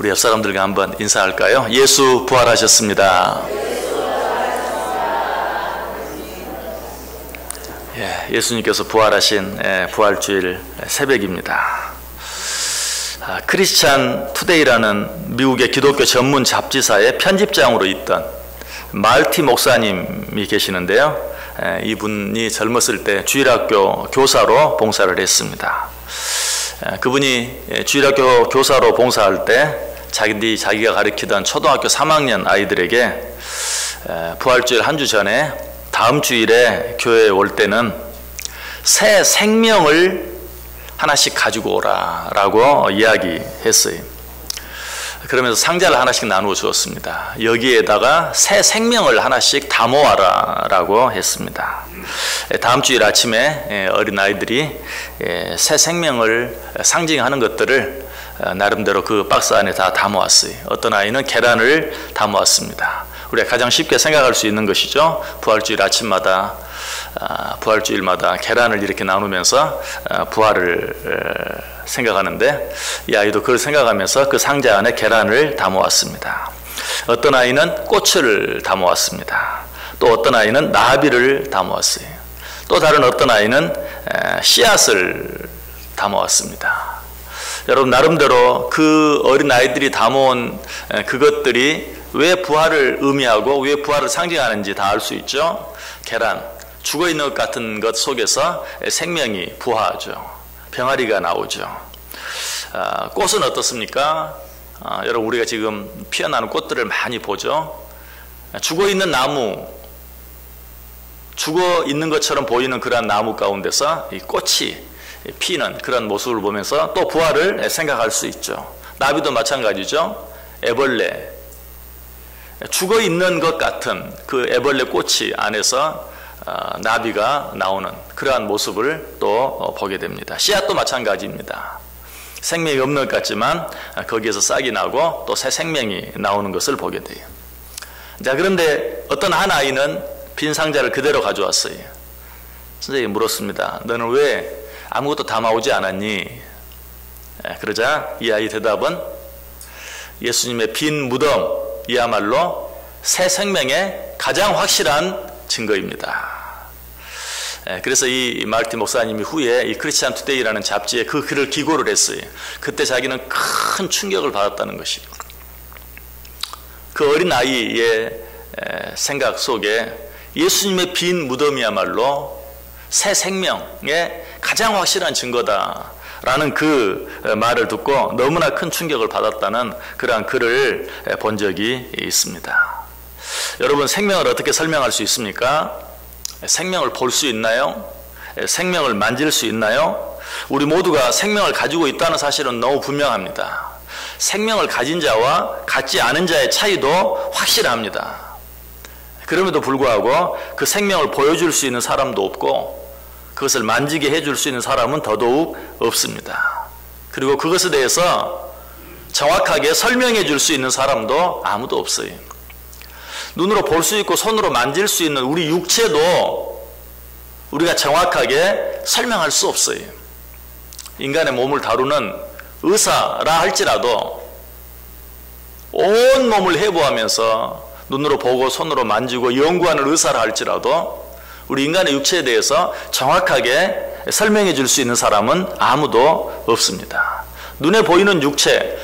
우리 옆 사람들과 한번 인사할까요? 예수 부활하셨습니다. 예수님께서 부활하신 부활주일 새벽입니다. 크리스찬 투데이라는 미국의 기독교 전문 잡지사의 편집장으로 있던 말티 목사님이 계시는데요. 이분이 젊었을 때 주일학교 교사로 봉사를 했습니다. 그분이 주일학교 교사로 봉사할 때 자기가 가르치던 초등학교 3학년 아이들에게 부활주일 한 주 전에 다음 주일에 교회에 올 때는 새 생명을 하나씩 가지고 오라 라고 이야기했어요. 그러면서 상자를 하나씩 나누어 주었습니다. 여기에다가 새 생명을 하나씩 담아와라 라고 했습니다. 다음 주일 아침에 어린아이들이 새 생명을 상징하는 것들을 나름대로 그 박스 안에 다 담아왔어요. 어떤 아이는 계란을 담아왔습니다. 우리가 가장 쉽게 생각할 수 있는 것이죠. 부활주일 아침마다 부활주일마다 계란을 이렇게 나누면서 부활을 생각하는데 이 아이도 그걸 생각하면서 그 상자 안에 계란을 담아왔습니다. 어떤 아이는 꽃을 담아왔습니다. 또 어떤 아이는 나비를 담아왔어요. 또 다른 어떤 아이는 씨앗을 담아왔습니다. 여러분 나름대로 그 어린 아이들이 담아온 그것들이 왜 부활을 의미하고 왜 부활을 상징하는지 다 알 수 있죠. 계란, 죽어있는 것 같은 것 속에서 생명이 부화하죠. 병아리가 나오죠. 꽃은 어떻습니까? 여러분 우리가 지금 피어나는 꽃들을 많이 보죠. 죽어있는 나무, 죽어있는 것처럼 보이는 그러한 나무 가운데서 이 꽃이 피는 그런 모습을 보면서 또 부활을 생각할 수 있죠. 나비도 마찬가지죠. 애벌레, 죽어있는 것 같은 그 애벌레 꽃이 안에서 나비가 나오는 그러한 모습을 또 보게 됩니다. 씨앗도 마찬가지입니다. 생명이 없는 것 같지만 거기에서 싹이 나고 또 새 생명이 나오는 것을 보게 돼요. 자, 그런데 어떤 한 아이는 빈 상자를 그대로 가져왔어요. 선생님이 물었습니다. 너는 왜 아무것도 담아오지 않았니? 그러자 이 아이 대답은 예수님의 빈 무덤이야말로 새 생명의 가장 확실한 증거입니다. 그래서 이 말티 목사님이 후에 이 크리스찬 투데이라는 잡지에 그 글을 기고를 했어요. 그때 자기는 큰 충격을 받았다는 것이죠. 그 어린 아이의 생각 속에 예수님의 빈 무덤이야말로 새 생명의 가장 확실한 증거다 라는 그 말을 듣고 너무나 큰 충격을 받았다는 그러한 글을 본 적이 있습니다. 여러분 생명을 어떻게 설명할 수 있습니까? 생명을 볼 수 있나요? 생명을 만질 수 있나요? 우리 모두가 생명을 가지고 있다는 사실은 너무 분명합니다. 생명을 가진 자와 갖지 않은 자의 차이도 확실합니다. 그럼에도 불구하고 그 생명을 보여줄 수 있는 사람도 없고 그것을 만지게 해줄 수 있는 사람은 더더욱 없습니다. 그리고 그것에 대해서 정확하게 설명해 줄 수 있는 사람도 아무도 없어요. 눈으로 볼 수 있고 손으로 만질 수 있는 우리 육체도 우리가 정확하게 설명할 수 없어요. 인간의 몸을 다루는 의사라 할지라도 온 몸을 해부하면서 눈으로 보고 손으로 만지고 연구하는 의사라 할지라도 우리 인간의 육체에 대해서 정확하게 설명해 줄 수 있는 사람은 아무도 없습니다. 눈에 보이는 육체,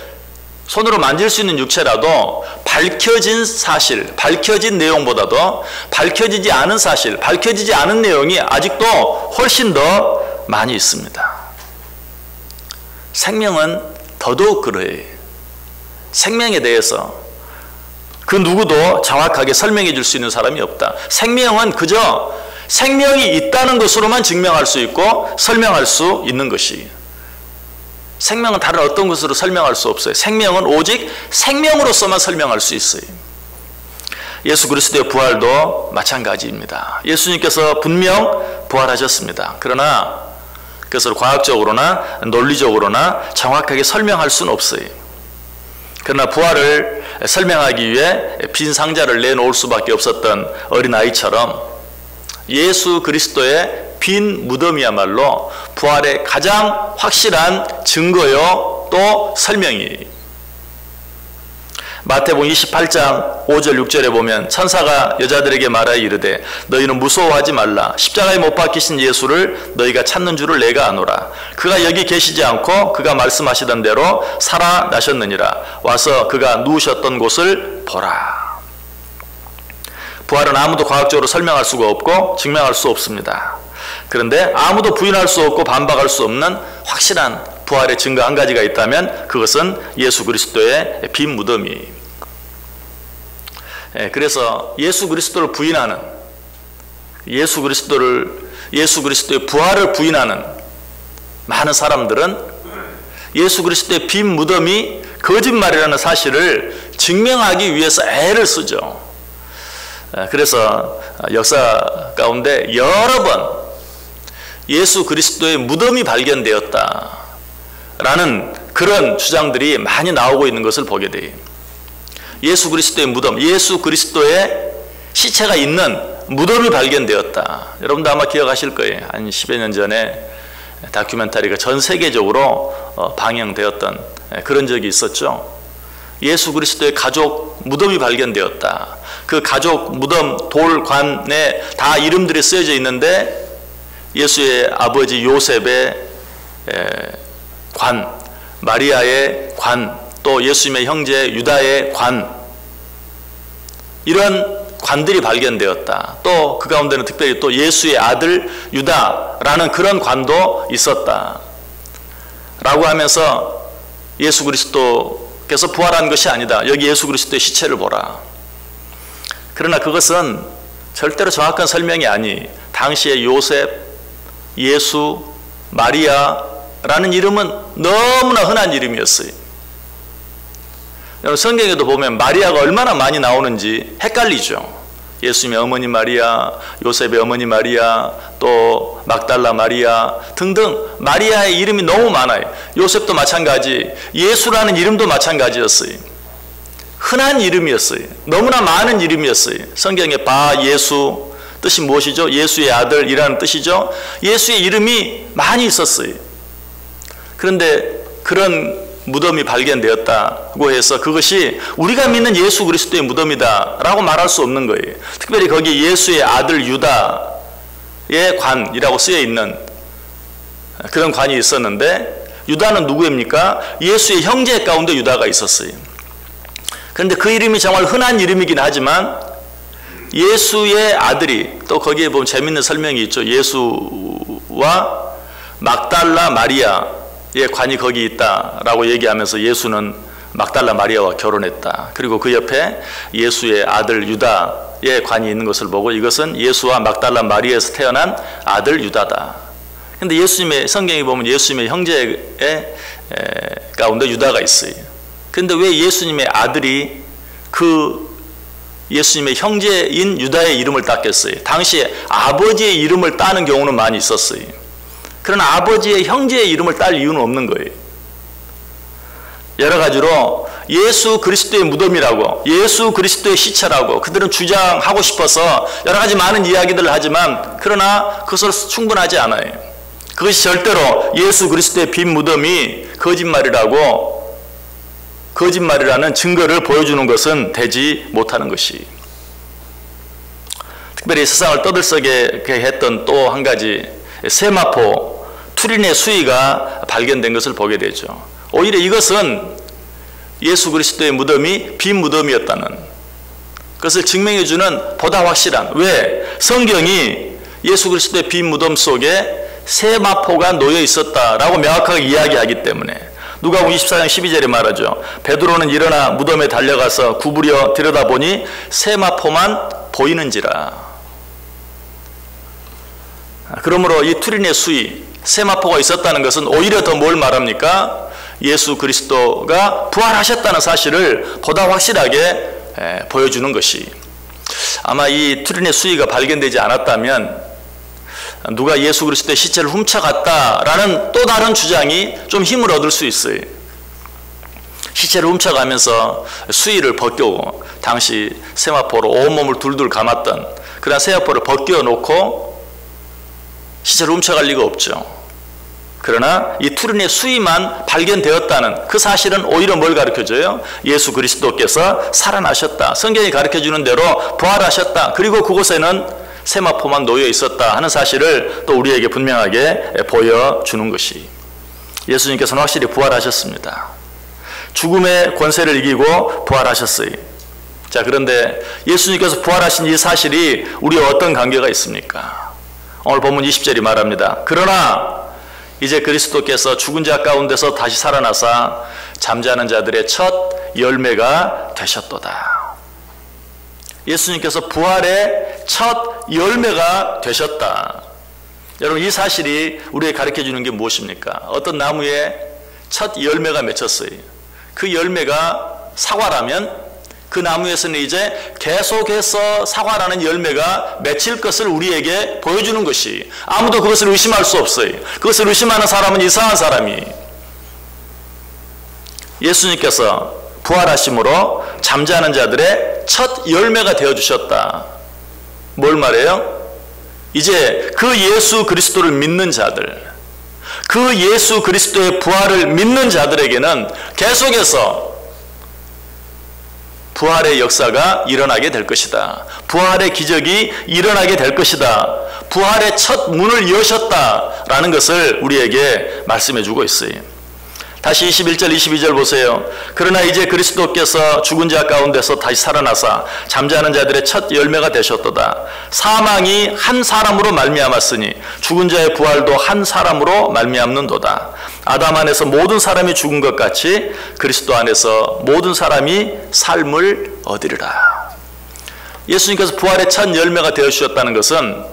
손으로 만질 수 있는 육체라도 밝혀진 사실, 밝혀진 내용보다도 밝혀지지 않은 사실, 밝혀지지 않은 내용이 아직도 훨씬 더 많이 있습니다. 생명은 더더욱 그래요. 생명에 대해서 그 누구도 정확하게 설명해 줄 수 있는 사람이 없다. 생명은 그저 생명이 있다는 것으로만 증명할 수 있고 설명할 수 있는 것이에요. 생명은 다른 어떤 것으로 설명할 수 없어요. 생명은 오직 생명으로서만 설명할 수 있어요. 예수 그리스도의 부활도 마찬가지입니다. 예수님께서 분명 부활하셨습니다. 그러나 그것을 과학적으로나 논리적으로나 정확하게 설명할 수는 없어요. 그러나 부활을 설명하기 위해 빈 상자를 내놓을 수밖에 없었던 어린아이처럼 예수 그리스도의 빈 무덤이야말로 부활의 가장 확실한 증거요 또 설명이에요. 마태복음 28장 5절 6절에 보면 천사가 여자들에게 말하여 이르되 너희는 무서워하지 말라. 십자가에 못 박히신 예수를 너희가 찾는 줄을 내가 아노라. 그가 여기 계시지 않고 그가 말씀하시던 대로 살아나셨느니라. 와서 그가 누우셨던 곳을 보라. 부활은 아무도 과학적으로 설명할 수가 없고 증명할 수 없습니다. 그런데 아무도 부인할 수 없고 반박할 수 없는 확실한 부활의 증거 한 가지가 있다면 그것은 예수 그리스도의 빈 무덤이. 그래서 예수 그리스도를 부인하는, 예수 그리스도의 부활을 부인하는 많은 사람들은 예수 그리스도의 빈 무덤이 거짓말이라는 사실을 증명하기 위해서 애를 쓰죠. 그래서 역사 가운데 여러 번 예수 그리스도의 무덤이 발견되었다 라는 그런 주장들이 많이 나오고 있는 것을 보게 돼요. 예수 그리스도의 무덤, 예수 그리스도의 시체가 있는 무덤이 발견되었다. 여러분도 아마 기억하실 거예요. 한 10여 년 전에 다큐멘터리가 전 세계적으로 방영되었던 그런 적이 있었죠. 예수 그리스도의 가족 무덤이 발견되었다. 그 가족 무덤 돌관에 다 이름들이 쓰여져 있는데 예수의 아버지 요셉의 관, 마리아의 관, 또 예수님의 형제 유다의 관, 이런 관들이 발견되었다. 또 그 가운데는 특별히 또 예수의 아들 유다라는 그런 관도 있었다 라고 하면서 예수 그리스도께서 부활한 것이 아니다. 여기 예수 그리스도의 시체를 보라. 그러나 그것은 절대로 정확한 설명이 아니, 당시의 요셉, 예수, 마리아라는 이름은 너무나 흔한 이름이었어요. 여러분 성경에도 보면 마리아가 얼마나 많이 나오는지 헷갈리죠. 예수님의 어머니 마리아, 요셉의 어머니 마리아, 또 막달라 마리아 등등 마리아의 이름이 너무 많아요. 요셉도 마찬가지, 예수라는 이름도 마찬가지였어요. 흔한 이름이었어요. 너무나 많은 이름이었어요. 성경에 바 예수 뜻이 무엇이죠? 예수의 아들이라는 뜻이죠. 예수의 이름이 많이 있었어요. 그런데 그런 무덤이 발견되었다고 해서 그것이 우리가 믿는 예수 그리스도의 무덤이다 라고 말할 수 없는 거예요. 특별히 거기 예수의 아들 유다의 관이라고 쓰여 있는 그런 관이 있었는데, 유다는 누구입니까? 예수의 형제 가운데 유다가 있었어요. 그런데 그 이름이 정말 흔한 이름이긴 하지만 예수의 아들이, 또 거기에 보면 재밌는 설명이 있죠. 예수와 막달라 마리아의 관이 거기 있다라고 얘기하면서 예수는 막달라 마리아와 결혼했다. 그리고 그 옆에 예수의 아들 유다의 관이 있는 것을 보고 이것은 예수와 막달라 마리아에서 태어난 아들 유다다. 그런데 예수님의 성경에 보면 예수님의 형제의 가운데 유다가 있어요. 그런데 왜 예수님의 아들이 그 예수님의 형제인 유다의 이름을 땄겠어요? 당시에 아버지의 이름을 따는 경우는 많이 있었어요. 그러나 아버지의 형제의 이름을 딸 이유는 없는 거예요. 여러 가지로 예수 그리스도의 무덤이라고, 예수 그리스도의 시체라고 그들은 주장하고 싶어서 여러 가지 많은 이야기들을 하지만, 그러나 그것으로 충분하지 않아요. 그것이 절대로 예수 그리스도의 빈 무덤이 거짓말이라는 증거를 보여주는 것은 되지 못하는 것이. 특별히 세상을 떠들썩게 했던 또 한 가지, 세마포 투린의 수의가 발견된 것을 보게 되죠. 오히려 이것은 예수 그리스도의 무덤이 빈 무덤이었다는 것을 증명해주는 보다 확실한, 왜? 성경이 예수 그리스도의 빈 무덤 속에 세마포가 놓여 있었다라고 명확하게 이야기하기 때문에. 누가복음 24장 12절에 말하죠. 베드로는 일어나 무덤에 달려가서 구부려 들여다보니 세마포만 보이는지라. 그러므로 이 투린의 수의, 세마포가 있었다는 것은 오히려 더 뭘 말합니까? 예수 그리스도가 부활하셨다는 사실을 보다 확실하게 보여주는 것이. 아마 이 투린의 수의가 발견되지 않았다면 누가 예수 그리스도의 시체를 훔쳐갔다라는 또 다른 주장이 좀 힘을 얻을 수 있어요. 시체를 훔쳐가면서 수의를 벗겨고, 당시 세마포로 온몸을 둘둘 감았던 그런 세마포를 벗겨 놓고 시체를 훔쳐갈 리가 없죠. 그러나 이 투르니의 수위만 발견되었다는 그 사실은 오히려 뭘 가르쳐줘요? 예수 그리스도께서 살아나셨다. 성경이 가르쳐주는 대로 부활하셨다. 그리고 그곳에는 세마포만 놓여 있었다 하는 사실을 또 우리에게 분명하게 보여주는 것이, 예수님께서는 확실히 부활하셨습니다. 죽음의 권세를 이기고 부활하셨어요. 자, 그런데 예수님께서 부활하신 이 사실이 우리와 어떤 관계가 있습니까? 오늘 본문 20절이 말합니다. 그러나 이제 그리스도께서 죽은 자 가운데서 다시 살아나사 잠자는 자들의 첫 열매가 되셨도다. 예수님께서 부활의 첫 열매가 되셨다. 여러분, 이 사실이 우리에게 가르쳐주는 게 무엇입니까? 어떤 나무에 첫 열매가 맺혔어요. 그 열매가 사과라면 그 나무에서는 이제 계속해서 사과라는 열매가 맺힐 것을 우리에게 보여주는 것이, 아무도 그것을 의심할 수 없어요. 그것을 의심하는 사람은 이상한 사람이. 예수님께서 부활하심으로 잠자는 자들의 첫 열매가 되어주셨다. 뭘 말해요? 이제 그 예수 그리스도를 믿는 자들, 그 예수 그리스도의 부활을 믿는 자들에게는 계속해서 부활의 역사가 일어나게 될 것이다. 부활의 기적이 일어나게 될 것이다. 부활의 첫 문을 여셨다라는 것을 우리에게 말씀해 주고 있어요. 다시 21절 22절 보세요. 그러나 이제 그리스도께서 죽은 자 가운데서 다시 살아나사 잠자는 자들의 첫 열매가 되셨도다. 사망이 한 사람으로 말미암았으니 죽은 자의 부활도 한 사람으로 말미암는도다. 아담 안에서 모든 사람이 죽은 것 같이 그리스도 안에서 모든 사람이 삶을 얻으리라. 예수님께서 부활의 첫 열매가 되어주셨다는 것은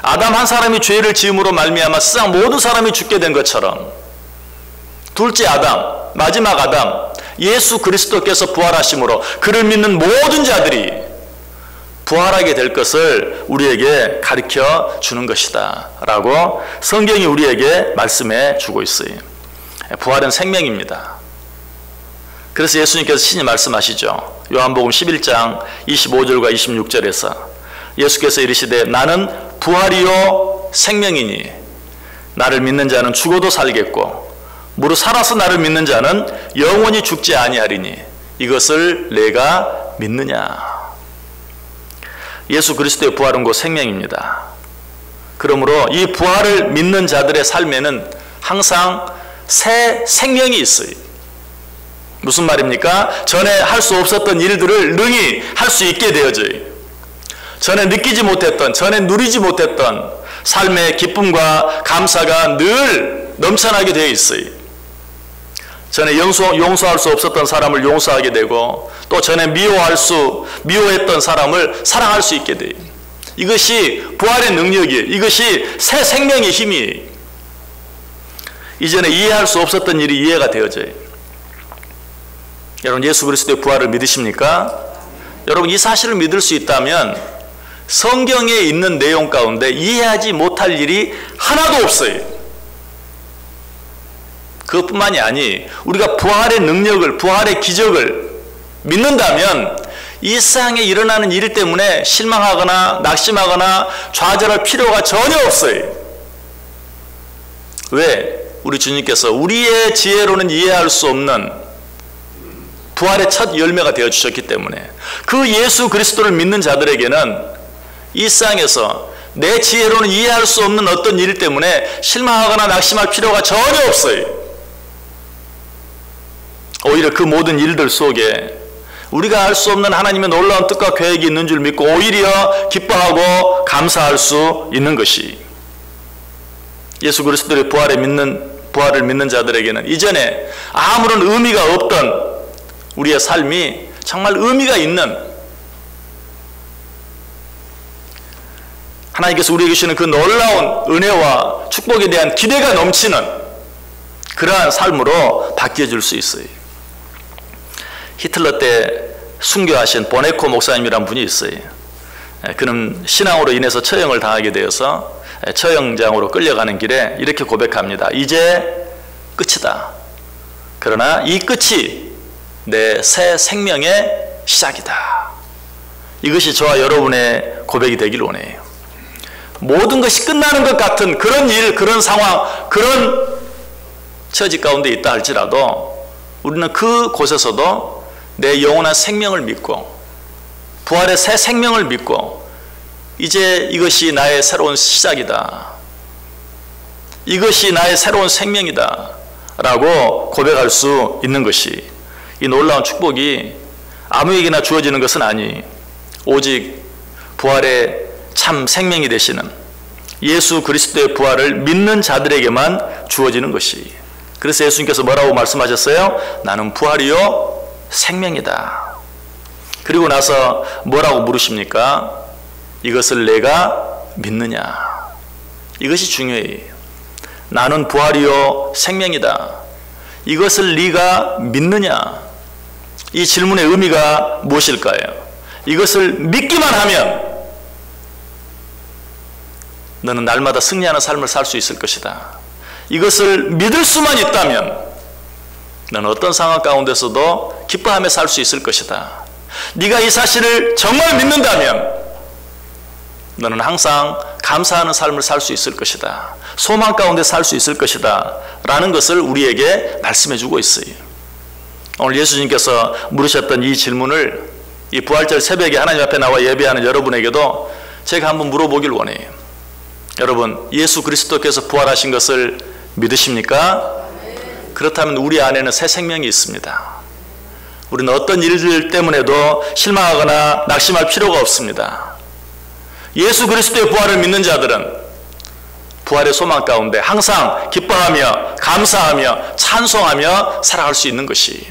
아담 한 사람이 죄를 지음으로 말미암아 세상 모든 사람이 죽게 된 것처럼 둘째 아담, 마지막 아담, 예수 그리스도께서 부활하심으로 그를 믿는 모든 자들이 부활하게 될 것을 우리에게 가르쳐 주는 것이다 라고 성경이 우리에게 말씀해 주고 있어요. 부활은 생명입니다. 그래서 예수님께서 친히 말씀하시죠. 요한복음 11장 25절과 26절에서 예수께서 이르시되 나는 부활이요 생명이니 나를 믿는 자는 죽어도 살겠고 무릇 살아서 나를 믿는 자는 영원히 죽지 아니하리니 이것을 내가 믿느냐. 예수 그리스도의 부활은 곧 생명입니다. 그러므로 이 부활을 믿는 자들의 삶에는 항상 새 생명이 있어요. 무슨 말입니까? 전에 할 수 없었던 일들을 능히 할 수 있게 되어져요. 전에 느끼지 못했던, 전에 누리지 못했던 삶의 기쁨과 감사가 늘 넘쳐나게 되어 있어요. 전에 용서할 수 없었던 사람을 용서하게 되고 또 전에 미워했던 사람을 사랑할 수 있게 돼요. 이것이 부활의 능력이에요. 이것이 새 생명의 힘이에요. 이전에 이해할 수 없었던 일이 이해가 되어져요. 여러분, 예수 그리스도의 부활을 믿으십니까? 여러분, 이 사실을 믿을 수 있다면 성경에 있는 내용 가운데 이해하지 못할 일이 하나도 없어요. 그것뿐만이 아니 우리가 부활의 능력을, 부활의 기적을 믿는다면 이 세상에 일어나는 일 때문에 실망하거나 낙심하거나 좌절할 필요가 전혀 없어요. 왜? 우리 주님께서 우리의 지혜로는 이해할 수 없는 부활의 첫 열매가 되어주셨기 때문에 그 예수 그리스도를 믿는 자들에게는 이 세상에서 내 지혜로는 이해할 수 없는 어떤 일 때문에 실망하거나 낙심할 필요가 전혀 없어요. 오히려 그 모든 일들 속에 우리가 알 수 없는 하나님의 놀라운 뜻과 계획이 있는 줄 믿고 오히려 기뻐하고 감사할 수 있는 것이 예수 그리스도의 부활을 믿는 자들에게는 이전에 아무런 의미가 없던 우리의 삶이 정말 의미가 있는, 하나님께서 우리에게 주시는 그 놀라운 은혜와 축복에 대한 기대가 넘치는 그러한 삶으로 바뀌어질 수 있어요. 히틀러 때 순교하신 보네코 목사님이란 분이 있어요. 그는 신앙으로 인해서 처형을 당하게 되어서 처형장으로 끌려가는 길에 이렇게 고백합니다. 이제 끝이다. 그러나 이 끝이 내 새 생명의 시작이다. 이것이 저와 여러분의 고백이 되길 원해요. 모든 것이 끝나는 것 같은 그런 일, 그런 상황, 그런 처지 가운데 있다 할지라도 우리는 그 곳에서도 내 영원한 생명을 믿고 부활의 새 생명을 믿고 이제 이것이 나의 새로운 시작이다. 이것이 나의 새로운 생명이다. 라고 고백할 수 있는 것이 이 놀라운 축복이 아무에게나 주어지는 것은 아니 오직 부활의 참 생명이 되시는 예수 그리스도의 부활을 믿는 자들에게만 주어지는 것이. 그래서 예수님께서 뭐라고 말씀하셨어요? 나는 부활이요 생명이다. 그리고 나서 뭐라고 물으십니까? 이것을 내가 믿느냐? 이것이 중요해요. 나는 부활이요 생명이다. 이것을 네가 믿느냐? 이 질문의 의미가 무엇일까요? 이것을 믿기만 하면 너는 날마다 승리하는 삶을 살 수 있을 것이다. 이것을 믿을 수만 있다면 너는 어떤 상황 가운데서도 기뻐하며 살 수 있을 것이다. 네가 이 사실을 정말 믿는다면 너는 항상 감사하는 삶을 살 수 있을 것이다. 소망 가운데 살 수 있을 것이다. 라는 것을 우리에게 말씀해 주고 있어요. 오늘 예수님께서 물으셨던 이 질문을 이 부활절 새벽에 하나님 앞에 나와 예배하는 여러분에게도 제가 한번 물어보길 원해요. 여러분, 예수 그리스도께서 부활하신 것을 믿으십니까? 그렇다면 우리 안에는 새 생명이 있습니다. 우리는 어떤 일들 때문에도 실망하거나 낙심할 필요가 없습니다. 예수 그리스도의 부활을 믿는 자들은 부활의 소망 가운데 항상 기뻐하며 감사하며 찬송하며 살아갈 수 있는 것이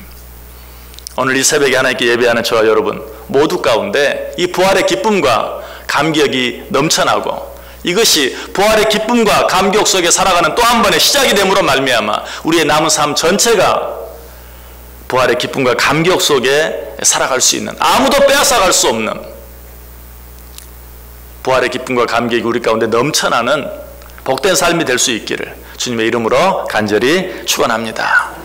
오늘 이 새벽에 하나님께 예배하는 저와 여러분 모두 가운데 이 부활의 기쁨과 감격이 넘쳐나고 이것이 부활의 기쁨과 감격 속에 살아가는 또 한 번의 시작이 됨으로 말미암아 우리의 남은 삶 전체가 부활의 기쁨과 감격 속에 살아갈 수 있는 아무도 빼앗아갈 수 없는 부활의 기쁨과 감격이 우리 가운데 넘쳐나는 복된 삶이 될 수 있기를 주님의 이름으로 간절히 축원합니다.